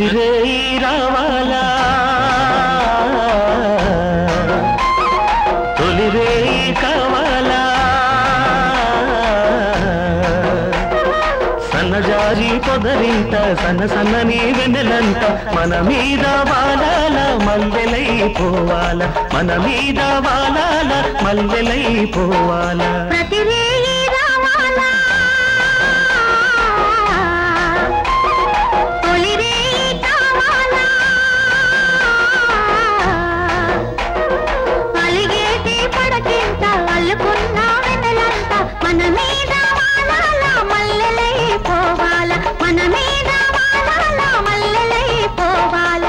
ప్రతిరేయి రావాలా తొలిరేయి కావాలా సన్నజాజి పొదరింట సన్న సన్నని వెన్నెలంట మన మీద వాలాల మల్లెలైపోవాల మన మీద వాలాల మల్లెలైపోవాల ప్రతిరేయి రావాలా తొలిరేయి కావాలా అలిగేటి పడకింత అల్లుకున్న వెన్నెలంట మన మీద వాలాల మల్లెలైపోవాల మన మీద వాలాల మల్లెలైపోవాల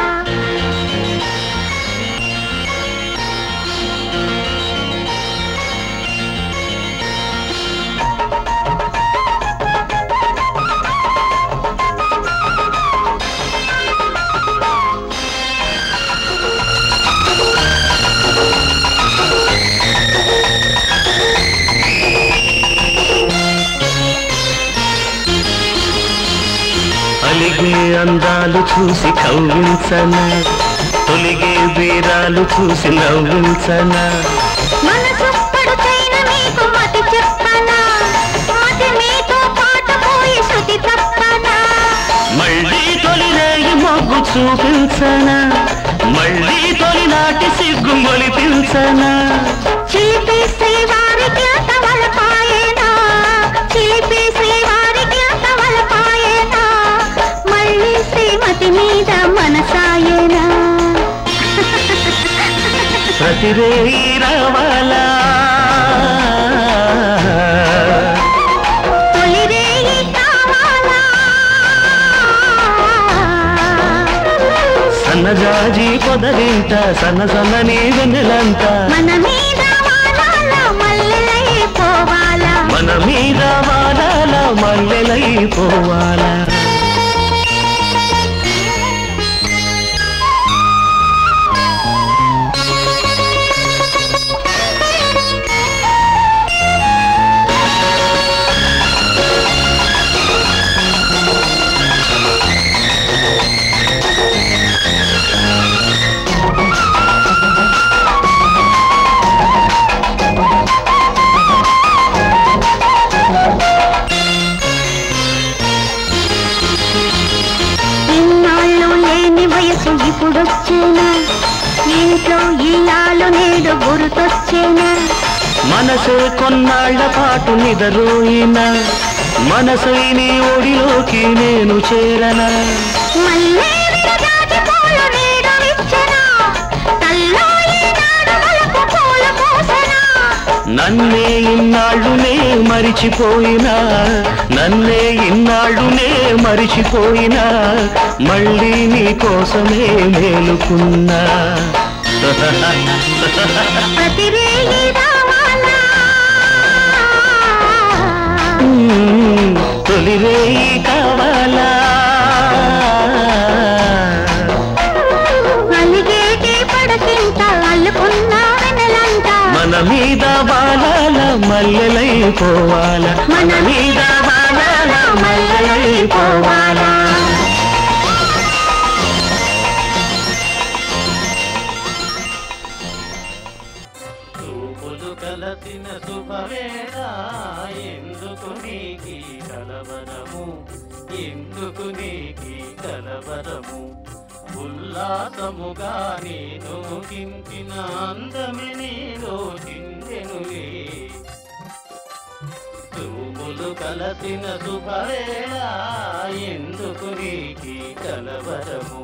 అలిగే అందాలు చూసి కవ్వించనా తొలిగే వీరాలు చూసి నవ్వించనా మనసొప్పడు చైన మీకు మతి చెప్పనా మతి మీతో పాట పోయి శృతి తప్పనా మళ్ళీ తొలిరేయి మొగ్గు చూపించనా మళ్ళీ తొలినాటి సిగ్గు మొలిపించనా చిలిపి శ్రీవారికి అంతవలపాయేనా చిలిపి శ్రీవారికి అంతవలపాయేనా మళ్ళీ శ్రీమతి మీద మనసాయేనా ప్రతిరేయి రావాలా తొలిరేయి కావాలా సన్నజాజి పొదరింట సన్న సన్నని వెన్నెలంట మన మీద వాలాల మల్లెలైపోవాలా మన మీద వాలాల మల్లెలైపోవాలా ఇన్నాళ్ళు లేని వయసు ఇప్పుడొచ్చేనా ఇంట్లో ఈనాళ్ళు నేడు గుర్తొచ్చేనా మనసు కొన్నాళ్ల పాటు నిదరోయినా మనసు నీ ఒడిలోకి నేను చేరనా మళ్ళీ విరజాజి పూలు నేడు విచ్చెనా తల్లో ఈనాడు వలపు పూలు పూసెనా నన్నే ఇన్నాళ్ళునే మరిచిపోయినా నన్నే ఇన్నాళ్ళునే మరిచిపోయినా మళ్ళీ నీ కోసమే మేలుకున్నా ప్రతిరేయి రావాలా తొలిరేయి కావాలా అలిగేటి పడకింత అల్లుకున్న వెన్నెలంట మన మీద వాలాల మల్లెలైపోవాల మన మీద వాలాల మల్లెలైపోవాలా చూపులు కలసిన శుభవేళ ఎందుకు నీకి కలవరము ఎందుకు నీకి కలవరము ఉల్లాసముగా నేను కించిన అందమి నీలో చిందెనులే చూపులు కలసిన శుభవేళ ఎందుకు నీకి కలవరము